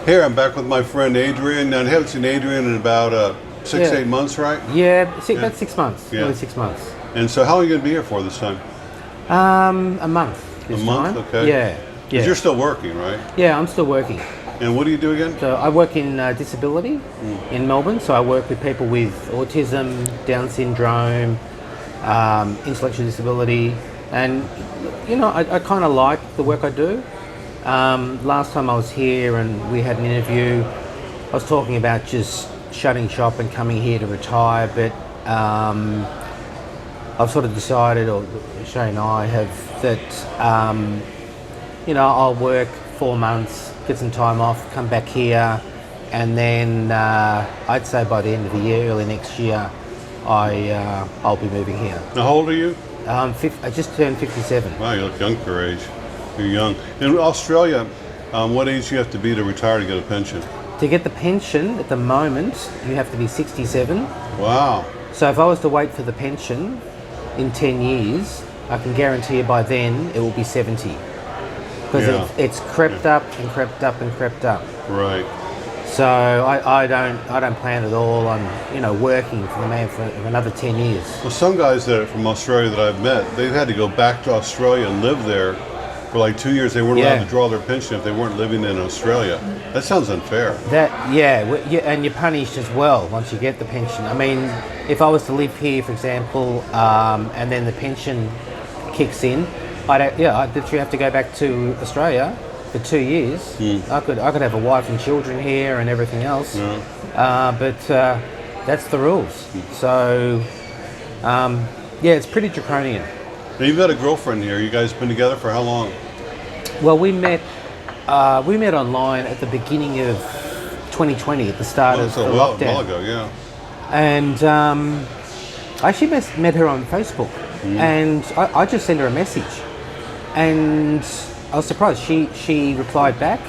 Here, I'm back with my friend Adrian. I haven't seen Adrian in about 6-8 months, right? Yeah, about 6 months. Yeah. Nearly 6 months. And so, how long are you going to be here for this time? A month. This A month, time. okay. Yeah. Because you're still working, right? Yeah, I'm still working. And what do you do again? So I work in disability in Melbourne. So I work with people with autism, Down syndrome, intellectual disability, and I kind of like the work I do. Last time I was here and we had an interview, I was talking about just shutting shop and coming here to retire, but I've sort of decided, or Shay and I have, that I'll work 4 months, get some time off, come back here, and then I'd say by the end of the year, early next year, I'll be moving here. Now, how old are you? I just turned 57. Wow, you look young for your age. You're young. In Australia, what age do you have to be to retire to get a pension? To get the pension, at the moment, you have to be 67. Wow. So if I was to wait for the pension in 10 years, I can guarantee you by then it will be 70. Because it's crept up and crept up and crept up. Right. So I don't plan at all on working for the man for another 10 years. Well, some guys that are from Australia that I've met, they've had to go back to Australia and live there for like 2 years. They weren't allowed to draw their pension if they weren't living in Australia. That sounds unfair. And you're punished as well once you get the pension. I mean, if I was to live here, for example, and then the pension kicks in, I'd literally have to go back to Australia for 2 years. I could have a wife and children here and everything else, but that's the rules. So it's pretty draconian. Now, you've got a girlfriend here. You guys been together for how long? Well, we met online at the beginning of 2020, at the start of the lockdown. A while ago, yeah. And I actually met her on Facebook, and I just sent her a message, and I was surprised. She replied back,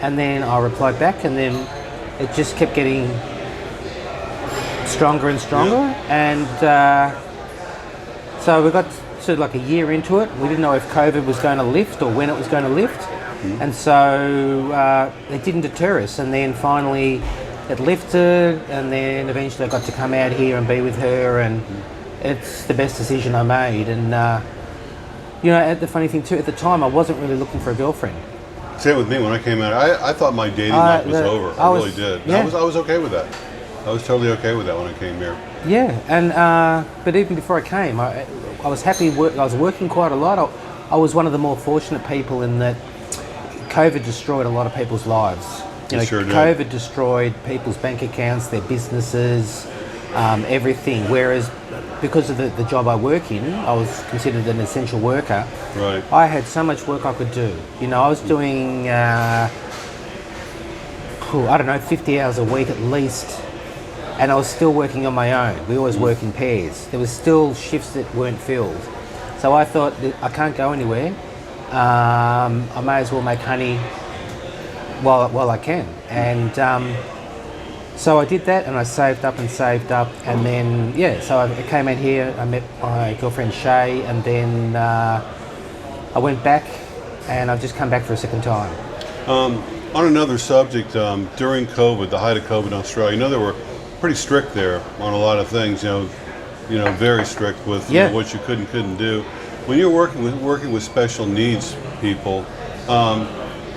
and then I replied back, and then it just kept getting stronger and stronger, and so we got to like a year into it. We didn't know if COVID was going to lift or when it was going to lift, and so it didn't deter us. And then finally, it lifted, and then eventually I got to come out here and be with her, and it's the best decision I made. And the funny thing too, at the time I wasn't really looking for a girlfriend. Same with me when I came out. I thought my dating life was over. I really did. Yeah. I was okay with that. I was totally okay with that when I came here. Yeah, and but even before I came, I was happy. I was working quite a lot. I was one of the more fortunate people in that COVID destroyed a lot of people's lives. It sure did. COVID destroyed people's bank accounts, their businesses, everything. Whereas because of the job I work in, I was considered an essential worker. Right. I had so much work I could do. I was doing, 50 hours a week at least, and I was still working on my own. We always work in pairs. There was still shifts that weren't filled. So I thought, that I can't go anywhere. I may as well make honey while I can. And so I did that, and I saved up, and then, so I came out here, I met my girlfriend Shay, and then I went back, and I've just come back for a second time. On another subject, during COVID, the height of COVID in Australia, they were pretty strict there on a lot of things, very strict with what you could and couldn't do. When you're working with special needs people,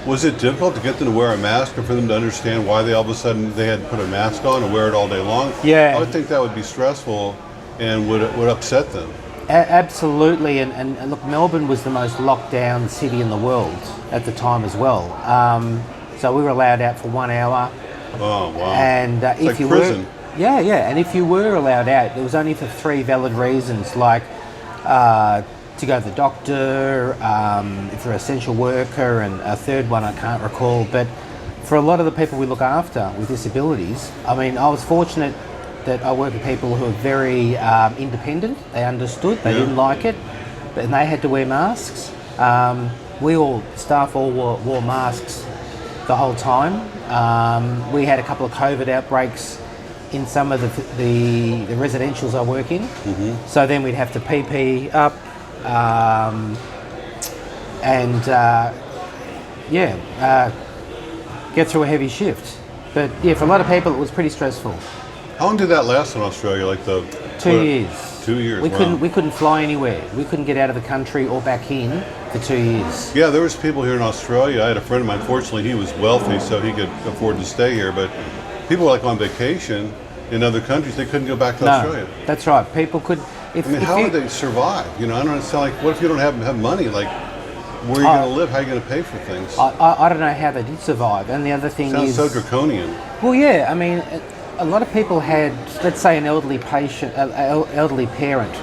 was it difficult to get them to wear a mask, or for them to understand why they all of a sudden they had to put a mask on and wear it all day long? Yeah. I would think that would be stressful and would upset them. Absolutely, and look, Melbourne was the most locked down city in the world at the time as well. So we were allowed out for 1 hour. Oh, wow. And it's if like prison. And if you were allowed out, it was only for 3 valid reasons, like to go to the doctor, if you're an essential worker, and a third one I can't recall. But for a lot of the people we look after with disabilities, I mean, I was fortunate that I work with people who are very independent. They understood, they didn't like it, and they had to wear masks. Staff all wore masks the whole time. We had a couple of COVID outbreaks in some of the residentials I work in. So then we'd have to PP up, get through a heavy shift. But yeah, for a lot of people, it was pretty stressful. How long did that last in Australia? Like the 2 years. 2 years. We wow. couldn't fly anywhere. We couldn't get out of the country or back in for 2 years. Yeah, there was people here in Australia. I had a friend of mine. Fortunately, he was wealthy, so he could afford to stay here. But people were like on vacation in other countries. They couldn't go back to Australia. That's right. People could. I mean, how would they survive? You know, I don't understand. Like, what if you don't have money? Like, where are you going to live? How are you going to pay for things? I don't know how they did survive. And the other thing Sounds is so draconian. Well, yeah. I mean, a lot of people had, let's say, an elderly patient, elderly parent,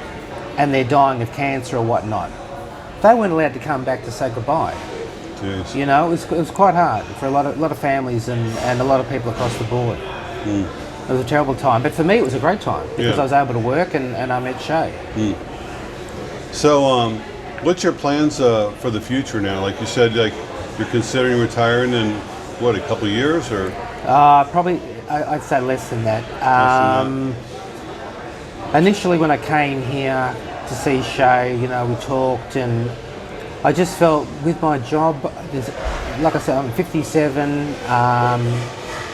and they're dying of cancer or whatnot. They weren't allowed to come back to say goodbye. Jeez. You know, it was quite hard for a lot of families and a lot of people across the board. It was a terrible time, but for me, it was a great time because I was able to work and I met Shay. So, what's your plans for the future now? Like you said, like you're considering retiring in what, a couple of years, or Probably, I'd say less than that. Initially, when I came here to see Shay, you know, we talked, and I just felt with my job, like I said, I'm 57.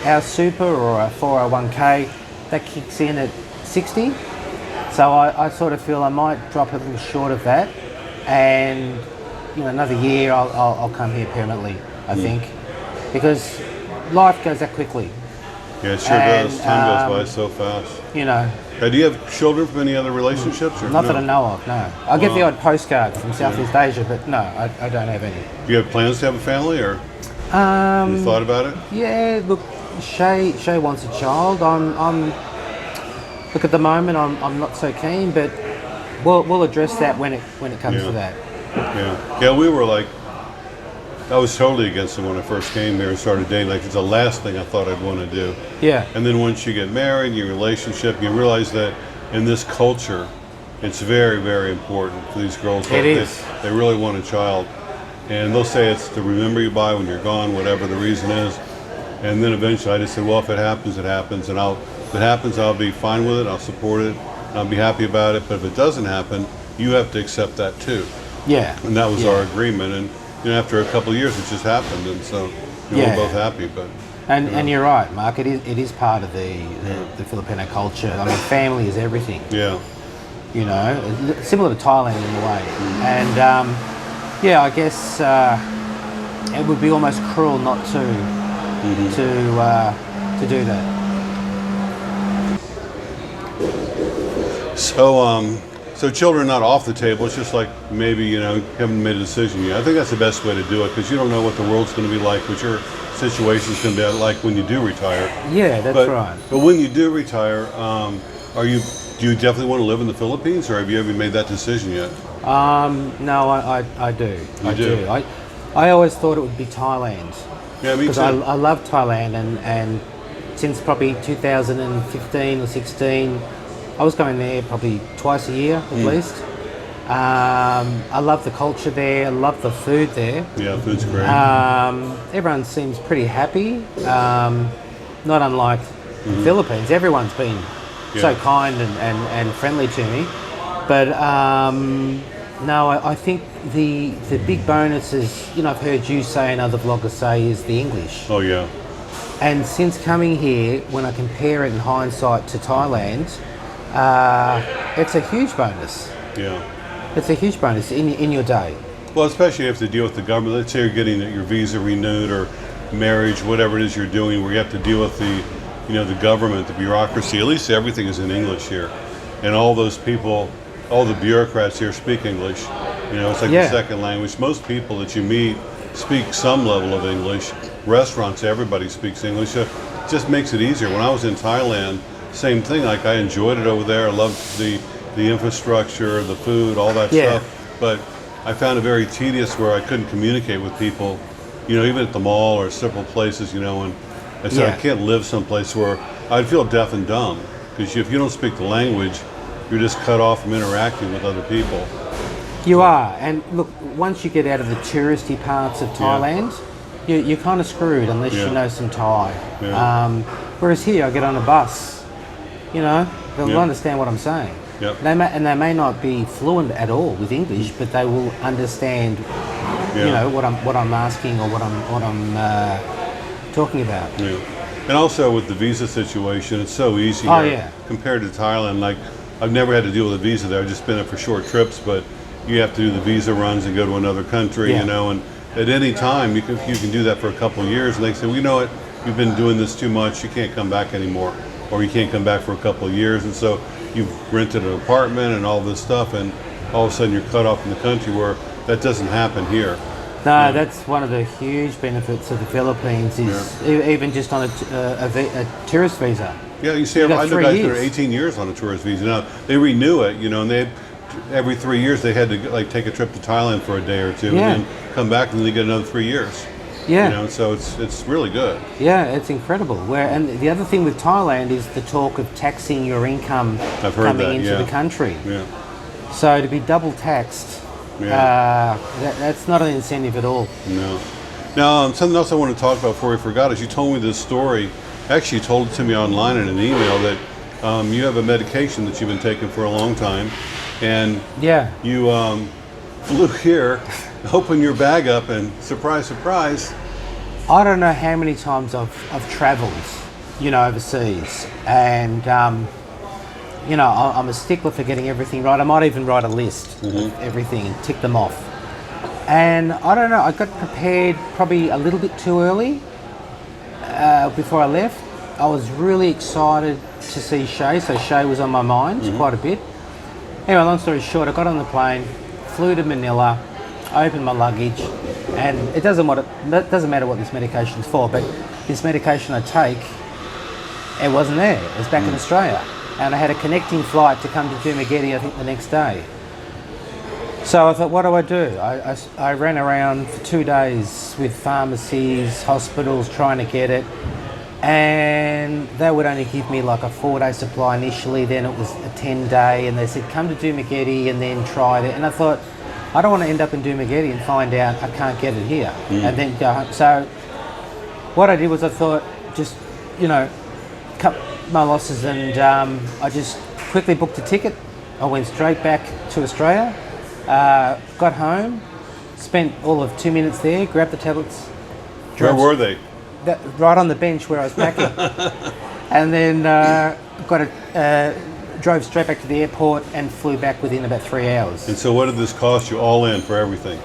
Our super or a 401k, that kicks in at 60. So I sort of feel I might drop a little short of that, and you know, another year I'll come here permanently. I think, because life goes that quickly. Yeah, it sure does. Time goes by so fast. You know. Do you have children from any other relationships? Or Not that I know of, no. I get the odd postcard from Southeast Asia, but no, I don't have any. Do you have plans to have a family, or have you thought about it? Yeah, look, Shay wants a child. Look, at the moment I'm not so keen, but we'll address that when it comes to that. Yeah, we were like, I was totally against it when I first came here and started dating. Like, it's the last thing I thought I'd want to do. Yeah. And then once you get married, your relationship, you realize that in this culture, it's very, very important for these girls. They really want a child. And they'll say it's to remember you by when you're gone, whatever the reason is. And then eventually I just said, well, if it happens, it happens. And if it happens, I'll be fine with it. I'll support it. I'll be happy about it. But if it doesn't happen, you have to accept that too. Yeah. And that was our agreement. And you know, after a couple of years, it just happened. And so we're both happy. But and you're right, Mark. It is part of the Filipino culture. I mean, family is everything. Yeah. You know, similar to Thailand in a way. And I guess it would be almost cruel not to do that. So children not off the table. It's just like maybe, you know, you haven't made a decision yet. I think that's the best way to do it, because you don't know what the world's going to be like, what your situation's going to be like when you do retire. Yeah, that's right. But when you do retire, do you definitely want to live in the Philippines, or have you ever made that decision yet? No, I do. I do. I always thought it would be Thailand. Yeah, me too. Because I love Thailand, and since probably 2015 or 16, I was going there probably twice a year at least. I love the culture there. I love the food there. Yeah, food's great. Everyone seems pretty happy. Not unlike the Philippines. Everyone's been so kind and friendly to me. But no, I think the big bonus is, you know, I've heard you say and other vloggers say, is the English. Oh yeah. And since coming here, when I compare it in hindsight to Thailand, it's a huge bonus. Yeah. It's a huge bonus in your day. Well, especially if you have to deal with the government. Let's say you're getting your visa renewed, or marriage, whatever it is you're doing, where you have to deal with the government, the bureaucracy. At least everything is in English here, and all those people, all the bureaucrats here speak English. You know, it's like the second language. Most people that you meet speak some level of English. Restaurants, everybody speaks English. So it just makes it easier. When I was in Thailand, same thing. Like, I enjoyed it over there. I loved the infrastructure, the food, all that stuff. But I found it very tedious where I couldn't communicate with people, you know, even at the mall or several places, you know, and I said I can't live someplace where I'd feel deaf and dumb, because if you don't speak the language, you're just cut off from interacting with other people. You are, and look, once you get out of the touristy parts of Thailand, you're kind of screwed unless you know some Thai. Whereas here, I get on a bus, you know, they'll understand what I'm saying. They may not be fluent at all with English, but they will understand, you know, what I'm asking, or what I'm talking about. Yeah. And also with the visa situation, it's so easy Oh, here yeah. compared to Thailand. Like, I've never had to deal with a visa there. I've just been there for short trips, but you have to do the visa runs and go to another country, Yeah. you know, and at any time you can do that for a couple of years, and they say, well, you know what, you've been doing this too much, you can't come back anymore, or you can't come back for a couple of years, and so you've rented an apartment and all this stuff, and all of a sudden you're cut off from the country, where that doesn't happen here. No, that's one of the huge benefits of the Philippines is even just on a tourist visa. Yeah, you see, You I got know 3 guys that are years. 18 years on a tourist visa. Now they renew it, you know, and every 3 years they had to like take a trip to Thailand for a day or two, Yeah. and then come back, and then they get another 3 years. Yeah. You know, so it's really good. Yeah, it's incredible. And the other thing with Thailand is the talk of taxing your income I've heard coming that, into yeah. the country. Yeah. So to be double taxed, that's not an incentive at all. No. Now, something else I want to talk about before we forgot is you told me this story. Actually, you told it to me online in an email that you have a medication that you've been taking for a long time, and Yeah. you flew here, opened your bag up, and surprise, surprise. I don't know how many times I've travelled, you know, overseas, and you know, I'm a stickler for getting everything right. I might even write a list of everything and tick them off. And I don't know, I got prepared probably a little bit too early before I left. I was really excited to see Shay, so Shay was on my mind quite a bit. Anyway, long story short, I got on the plane, flew to Manila, opened my luggage, and it doesn't matter what this medication's for, but this medication I take, it wasn't there. It was back in Australia, and I had a connecting flight to come to Dumaguete, I think, the next day. So I thought, what do I do? I ran around for 2 days with pharmacies, hospitals, trying to get it, and they would only give me like a 4-day supply initially, then it was a 10-day, and they said, come to Dumaguete and then try it. And I thought, I don't want to end up in Dumaguete and find out I can't get it here and then go home. So what I did was I thought, just, you know, cut my losses, and I just quickly booked a ticket. I went straight back to Australia, got home, spent all of 2 minutes there, grabbed the tablets. Where were they? Right on the bench where I was packing. And then drove straight back to the airport and flew back within about 3 hours. And so what did this cost you all in for everything?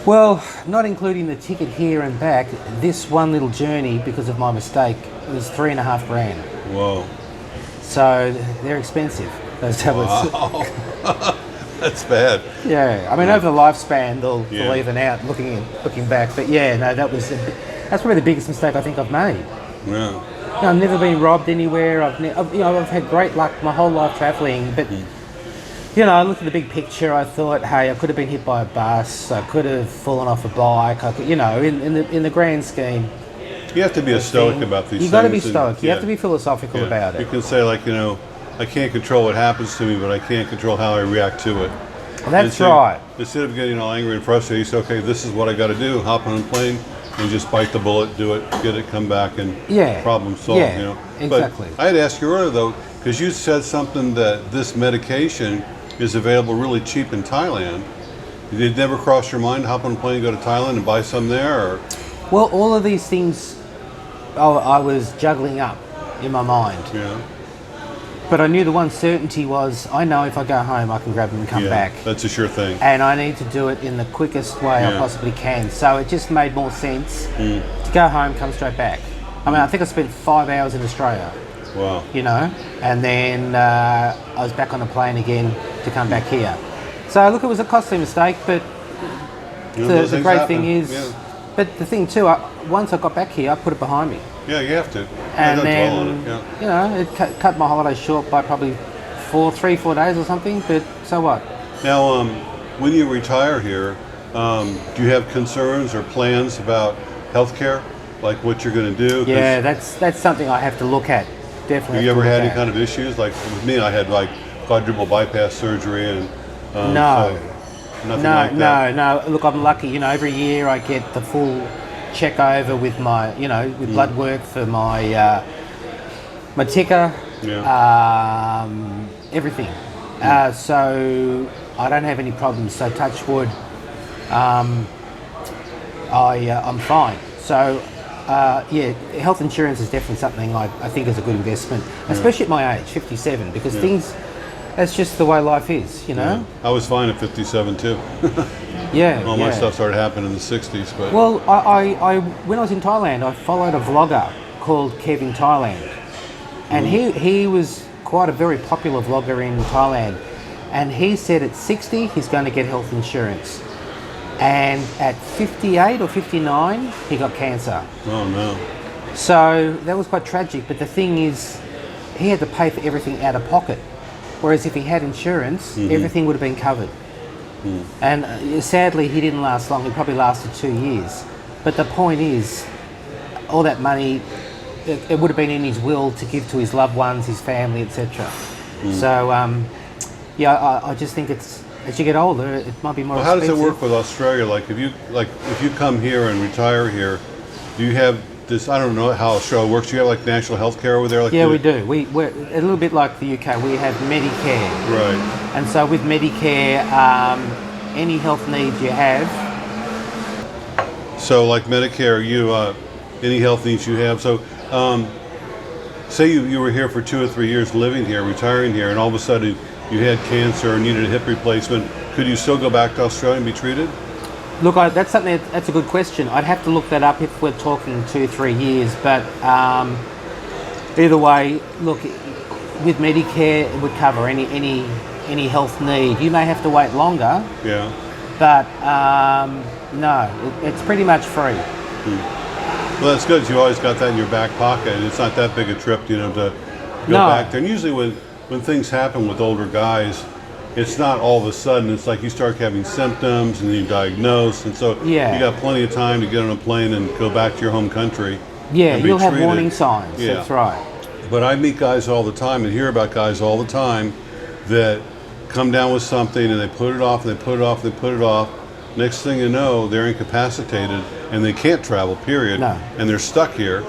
Well, not including the ticket here and back, this one little journey, because of my mistake, was $3.5 grand. Whoa. So they're expensive, those tablets. Wow. That's bad. Yeah, I mean, over the lifespan, they'll Yeah. even out looking back. But yeah, no, that's probably the biggest mistake I think I've made. Yeah. You know, I've never been robbed anywhere. I've had great luck my whole life travelling, but you know, I looked at the big picture. I thought, hey, I could have been hit by a bus. I could have fallen off a bike. I could, you know, in the grand scheme. You have to be a stoic about these things. You've got to be and- stoic. You yeah. have to be philosophical Yeah. about You it. can say, like, you know, I can't control what happens to me, but I can't control how I react to it. That's And so right. Instead of getting all angry and frustrated, you say, okay, this is what I got to do. Hop on a plane and just bite the bullet, do it, get it, come back, and Yeah. problem solved. Yeah, You know. exactly. But I had to ask you earlier though, because you said something that this medication is available really cheap in Thailand. Did it never cross your mind to hop on a plane and go to Thailand and buy some there? Or? Well, all of these things, I was juggling up in my mind. Yeah. But I knew the one certainty was, I know if I go home, I can grab them and come Yeah, back. that's a sure thing. And I need to do it in the quickest way I Yeah. possibly can. So it just made more sense to go home, come straight back. I mean, I think I spent 5 hours in Australia, Wow. you know, and then I was back on the plane again to come back here. So look, it was a costly mistake, but You know, those the things great happen. thing is, Yeah. but the thing too, once I got back here, I put it behind me. Yeah, you have to. And Don't dwell on then, it. Yeah. you know, it cut my holiday short by probably 4 days or something, but so what? Now, when you retire here, do you have concerns or plans about healthcare, like what you're going to do? 'Cause Yeah, that's something I have to look at. Definitely. Have you have to ever had look any at. kind of issues? Like with me, I had like quadruple bypass surgery and No. so nothing like that. No. Look, I'm lucky. You know, every year I get the full check over with my, you know, with blood work for my my ticker, everything. So I don't have any problems. So touch wood, I'm fine. So yeah, health insurance is definitely something I think is a good investment, especially at my age, 57, because things, that's just the way life is, you know? I was fine at 57 too. Yeah. All my stuff started happening in the 60s, but Well, I when I was in Thailand, I followed a vlogger called Kevin Thailand, and he was quite a very popular vlogger in Thailand, and he said at 60 he's going to get health insurance, and at 58 or 59 he got cancer. oh no. So that was quite tragic. But the thing is, he had to pay for everything out of pocket, whereas if he had insurance, everything would have been covered. And sadly, he didn't last long. He probably lasted 2 years. But the point is, all that money, it would have been in his will to give to his loved ones, his family, etc. So, yeah, I just think it's, as you get older, it might be more Well, how expensive. does it work with Australia? Like if you come here and retire here, do you have this? I don't know how Australia works. Do you have like national health care over there? Like Yeah, we do. We're a little bit like the UK. We have Medicare. Right. And so with Medicare, any health needs you have. So like Medicare, you any health needs you have. So say you were here for 2 or 3 years living here, retiring here, and all of a sudden you had cancer or needed a hip replacement. Could you still go back to Australia and be treated? Look, that's something. That's a good question. I'd have to look that up if we're talking 2 3 years. But either way, look, with Medicare, it would cover any health need. You may have to wait longer, Yeah. but no, it's pretty much free. Well, that's good. You always got that in your back pocket. It's not that big a trip, to go No. back there. And usually when things happen with older guys, it's not all of a sudden. It's like you start having symptoms and you diagnose, and so Yeah. you got plenty of time to get on a plane and go back to your home country. Yeah, and be you'll have treated. warning signs. Yeah. That's right. But I meet guys all the time and hear about guys all the time that come down with something and they put it off and they put it off and they put it off. Next thing you know, they're incapacitated and they can't travel, period. No. And they're stuck here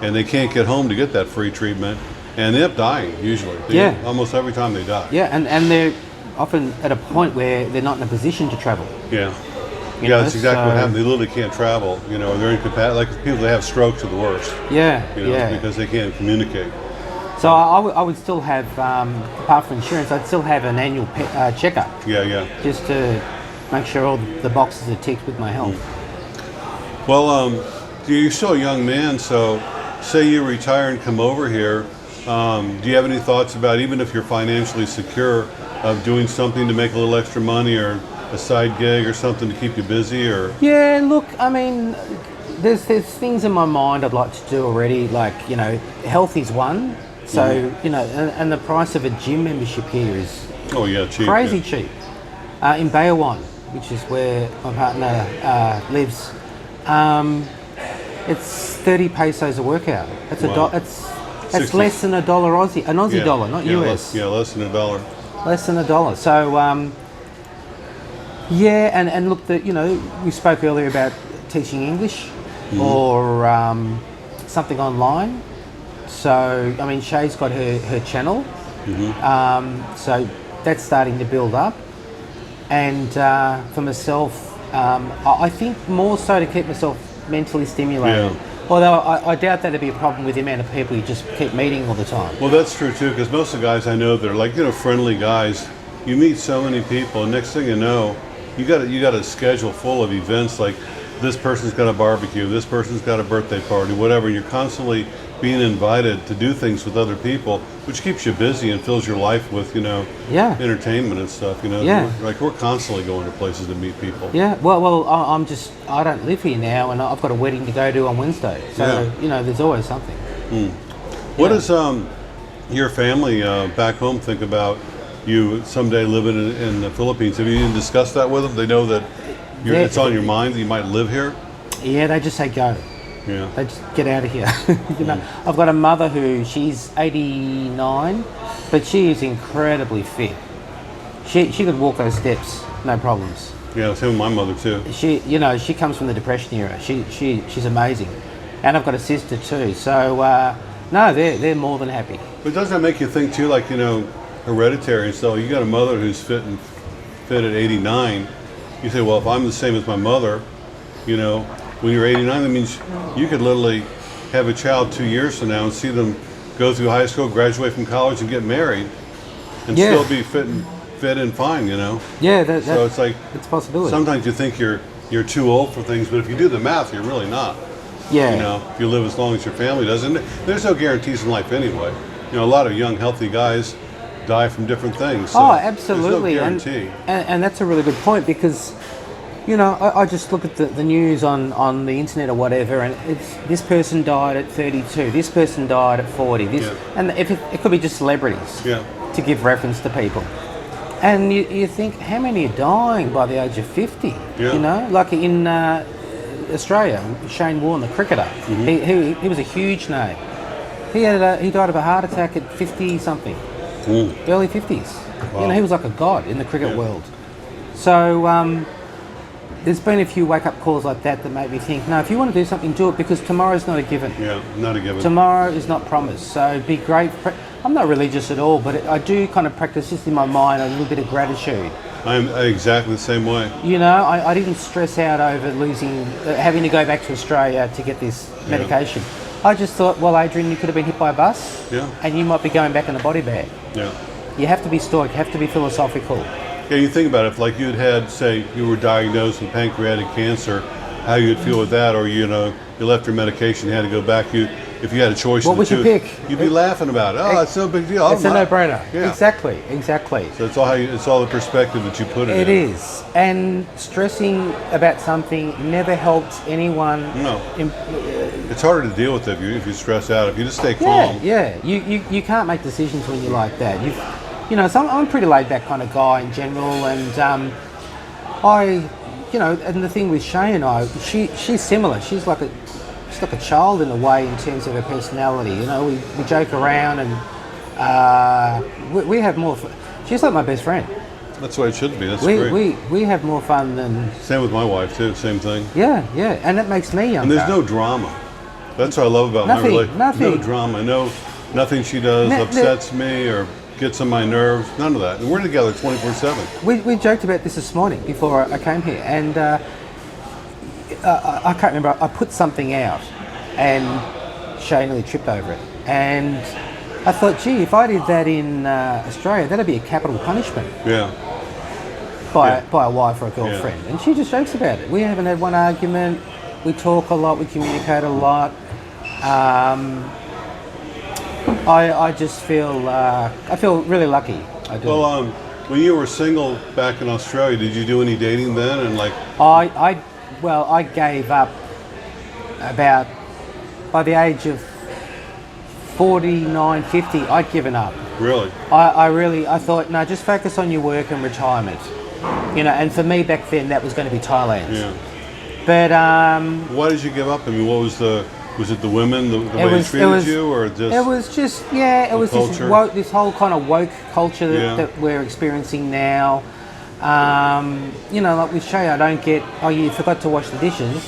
and they can't get home to get that free treatment. And they end up dying, usually. Yeah. Almost every time they die. Yeah, and they're often at a point where they're not in a position to travel. Yeah. You Yeah, know, that's exactly what so- happens. They literally can't travel. They're incapacitated. Like people that have strokes are the worst. Yeah, yeah. Because they can't communicate. So I would still have, apart from insurance, I'd still have an annual checkup Yeah, yeah. just to make sure all the boxes are ticked with my health. Well, you're still a young man, so say you retire and come over here. Do you have any thoughts about, even if you're financially secure, of doing something to make a little extra money or a side gig or something to keep you busy? Or Yeah, look, I mean, there's things in my mind I'd like to do already, like, health is one. So, and the price of a gym membership here is oh yeah, cheap. crazy yeah. cheap. In Bayawan, which is where my partner lives, it's 30 pesos a workout. That's Wow. that's 60. less than $1 Aussie, an Aussie Yeah. dollar, not Yeah, US. less than $1. Less than $1. So, yeah, and look, we spoke earlier about teaching English or something online. So, I mean, Shay's got her channel. So that's starting to build up. And for myself, I think more so to keep myself mentally stimulated. Yeah. Although I doubt that'd be a problem with the amount of people you just keep meeting all the time. Well, that's true too, because most of the guys I know, they're like friendly guys. You meet so many people, and next thing you know, you got a schedule full of events. Like this person's got a barbecue, this person's got a birthday party, whatever. And you're constantly being invited to do things with other people, which keeps you busy and fills your life with Yeah. entertainment and stuff. Yeah. We're constantly going to places to meet people. Yeah, well, I don't live here now, and I've got a wedding to go to on Wednesday. So, there's always something. What does your family back home think about you someday living in the Philippines? Have you even discussed that with them? They know that it's on your mind that you might live here? Yeah, they just say go. Yeah. They just get out of here. I've got a mother she's 89, but she is incredibly fit. She could walk those steps, no problems. Yeah, same with my mother too. She comes from the Depression era. She's amazing, and I've got a sister too. So no, they're more than happy. But doesn't that make you think too, like hereditary and stuff? You got a mother who's fit at 89. You say, well, if I'm the same as my mother, when you're 89, that means you could literally have a child 2 years from now and see them go through high school, graduate from college, and get married, and Yeah. still be fit and fine. You know. Yeah, So it's like it's a possibility. sometimes you think you're too old for things, but if you do the math, you're really not. Yeah. You know, if you live as long as your family does, and there's no guarantees in life anyway. You know, a lot of young, healthy guys die from different things. So Oh, absolutely. There's no guarantee. And that's a really good point because, you know, I just look at the news on the internet or whatever, and it's this person died at 32, this person died at 40, Yeah. and if it could be just celebrities Yeah. to give reference to people. And you think, how many are dying by the age of 50? Yeah. You know, like in Australia, Shane Warne, the cricketer, Mm-hmm. he was a huge name. He died of a heart attack at 50 something, early 50s. Wow. You know, he was like a god in the cricket Yeah. world. So there's been a few wake-up calls like that that make me think, no, if you want to do something, do it, because tomorrow's not a given. Yeah, not a given. Tomorrow is not promised. So be great. I'm not religious at all, but I do kind of practice just in my mind a little bit of gratitude. I'm exactly the same way. You know, I didn't stress out over having to go back to Australia to get this medication. I just thought, well, Adrian, you could have been hit by a bus, Yeah. and you might be going back in a body bag. Yeah. You have to be stoic, you have to be philosophical. Yeah, you think about it, if like you'd had, say, you were diagnosed with pancreatic cancer, how you'd feel with that, or you left your medication, you had to go back. If you had a choice, What of the would you two, pick? You'd be laughing about it. Oh, it's no big deal. It's a no-brainer. Yeah. Exactly. So it's all the perspective that you put It in. is. And stressing about something never helps anyone. No. It's harder to deal with if you stress out. If you just stay Yeah, calm. yeah. You can't make decisions when you're like that. So I'm a pretty laid-back kind of guy in general, and and the thing with Shay and I, she's similar. She's like a child in a way in terms of her personality. You know, we joke around, and we have more fun. She's like my best friend. That's the way it should be. That's great. We have more fun than. Same with my wife too. Same thing. Yeah, and it makes me younger. And there's no drama. That's what I love about Nothing, my relationship. nothing. No drama. No, nothing she does upsets me or gets on my nerves. None of that. And we're together 24/7. We joked about this morning before I came here, and I can't remember. I put something out, and Shay nearly tripped over it. And I thought, gee, if I did that in Australia, that'd be a capital punishment Yeah. by a wife or a girlfriend. And she just jokes about it. We haven't had one argument. We talk a lot. We communicate a lot. I just feel really lucky. I do. Well, when you were single back in Australia, did you do any dating then? And like, I gave up about by the age of 49, 50. I'd given up. really? I thought, no, just focus on your work and retirement. You know, and for me back then that was going to be Thailand. Yeah. But Why did you give up? I mean, what was it the women, the way they treated you, or just? It was just, it was culture? this whole kind of woke culture Yeah. that we're experiencing now. Like with Shay, I don't get, oh, you forgot to wash the dishes.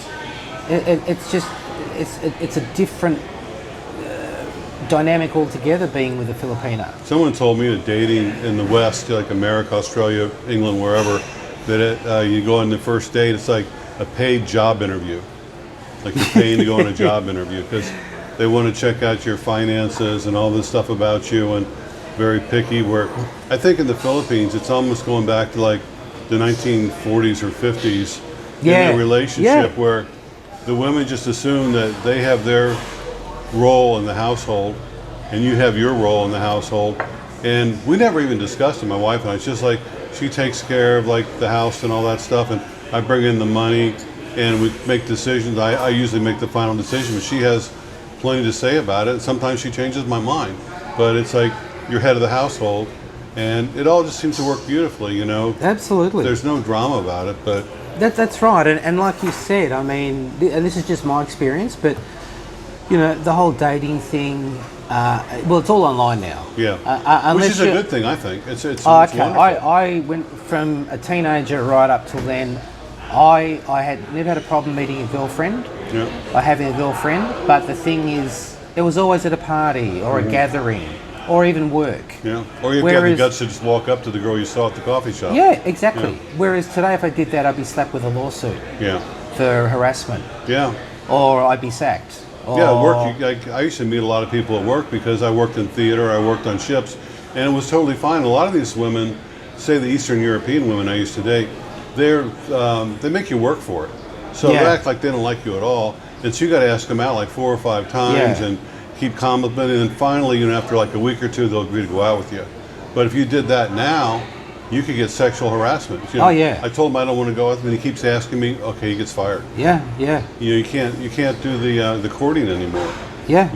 It's a different dynamic altogether being with a Filipino. Someone told me that dating in the West, like America, Australia, England, wherever, that you go on the first date, it's like a paid job interview. Like you're paying to go on a job interview because they want to check out your finances and all this stuff about you, and very picky. Where I think in the Philippines, it's almost going back to like the 1940s or 50s in a relationship where the women just assume that they have their role in the household and you have your role in the household, and we never even discussed it, my wife and I. It's just like she takes care of like the house and all that stuff, and I bring in the money and we make decisions. I usually make the final decision, but she has plenty to say about it. Sometimes she changes my mind, but it's like you're head of the household, and it all just seems to work beautifully, you know. Absolutely. There's no drama about it, but That's right, and like you said, I mean, and this is just my experience, but the whole dating thing. It's all online now. yeah, which is a good thing, I think. It's Okay, wonderful. I went from a teenager right up till then. I had never had a problem meeting a girlfriend, Yeah. or having a girlfriend, but the thing is, it was always at a party or a gathering or even work. Yeah, or you've got the guts to just walk up to the girl you saw at the coffee shop. Yeah, exactly. Yeah. Whereas today, if I did that, I'd be slapped with a lawsuit. Yeah. for harassment, Yeah. or I'd be sacked. Or, Yeah, at work, I used to meet a lot of people at work because I worked in theater, I worked on ships, and it was totally fine. A lot of these women, say the Eastern European women I used to date, they make you work for it. So they act like they don't like you at all. And so you got to ask them out like 4 or 5 times and keep complimenting. And then finally, after like a week or two, they'll agree to go out with you. But if you did that now, you could get sexual harassment. I told him I don't want to go with him, and he keeps asking me. Okay, he gets fired. Yeah. You can't do the courting anymore. Yeah.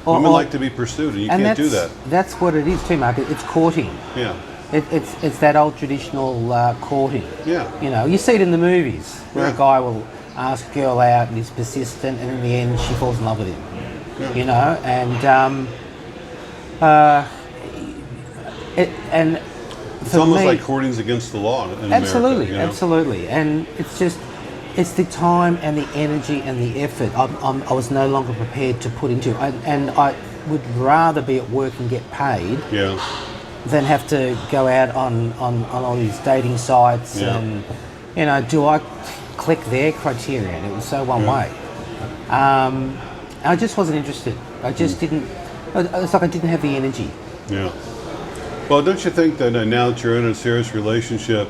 Women like to be pursued, and you can't do that. That's what it is too, Mark. It's courting. Yeah. It's that old traditional courting. Yeah. You see it in the movies where a guy will ask a girl out and he's persistent, and in the end she falls in love with him. Yeah. And it's almost like courting's against the law in America. Absolutely. And it's the time and the energy and the effort I was no longer prepared to put into, and I would rather be at work and get paid. Yeah. Than have to go out on all these dating sites and do I click their criterion? It was so one way. I just wasn't interested. I just didn't. It's like I didn't have the energy. Yeah. Well, don't you think that now that you're in a serious relationship,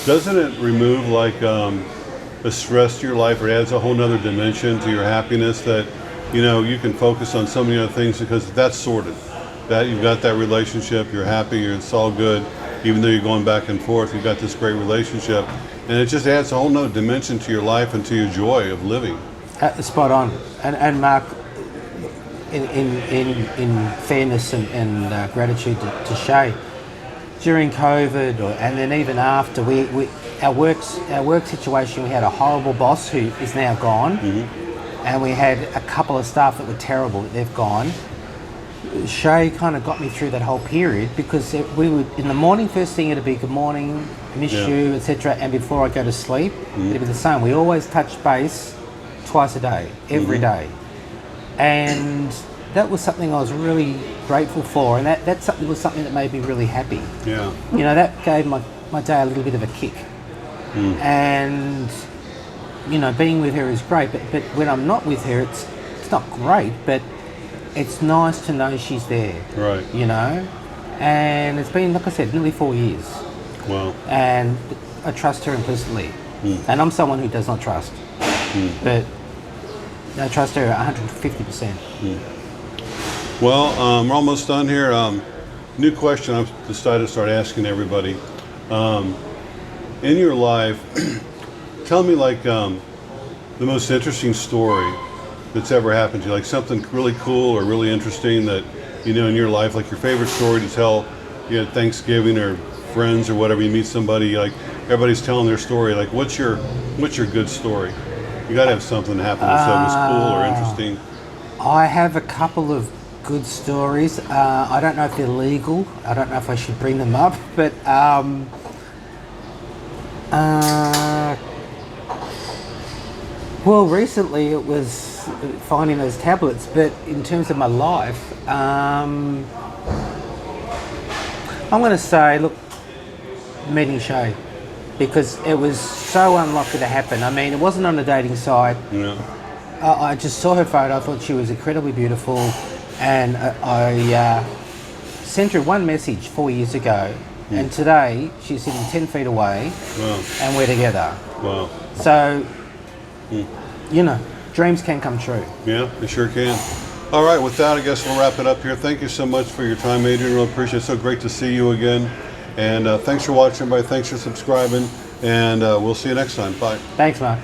doesn't it remove like the stress to your life, or it adds a whole nother dimension to your happiness that you can focus on so many other things because that's sorted. That you've got that relationship, you're happy, it's all good, even though you're going back and forth, you've got this great relationship, and it just adds a whole nother dimension to your life and to your joy of living. Spot on. And Mark, in fairness and gratitude to Shay, during COVID and then even after, our work situation, we had a horrible boss who is now gone, and we had a couple of staff that were terrible, they've gone. Shay kind of got me through that whole period because we would, in the morning, first thing it'd be good morning, miss you, etc. And before I go to sleep, it'd be the same. We always touch base twice a day, every day. And that was something I was really grateful for, and that was something that made me really happy. Yeah. That gave my day a little bit of a kick. And, being with her is great, but when I'm not with her, it's not great, but it's nice to know she's there. Right. And it's been, like I said, nearly 4 years. Wow. And I trust her implicitly. And I'm someone who does not trust. But I trust her 150%. Well, we're almost done here. New question I've decided to start asking everybody. In your life, tell me like the most interesting story that's ever happened to you, like something really cool or really interesting that in your life, like your favorite story to tell at Thanksgiving or friends or whatever, you meet somebody, like everybody's telling their story, like what's your good story? You got to have something happen that was cool or interesting. I have a couple of good stories. I don't know if they're legal. I don't know if I should bring them up, but well, recently it was finding those tablets, but in terms of my life, I'm going to say, look, meeting Shay, because it was so unlikely to happen. I mean, it wasn't on a dating site. Yeah. I just saw her photo. I thought she was incredibly beautiful, and I sent her one message 4 years ago, and today she's sitting 10 feet away, and we're together. Wow. So, dreams can come true. Yeah, they sure can. All right, with that, I guess we'll wrap it up here. Thank you so much for your time, Adrian. Really appreciate it. So great to see you again. And thanks for watching, everybody. Thanks for subscribing. And we'll see you next time. Bye. Thanks, Mark.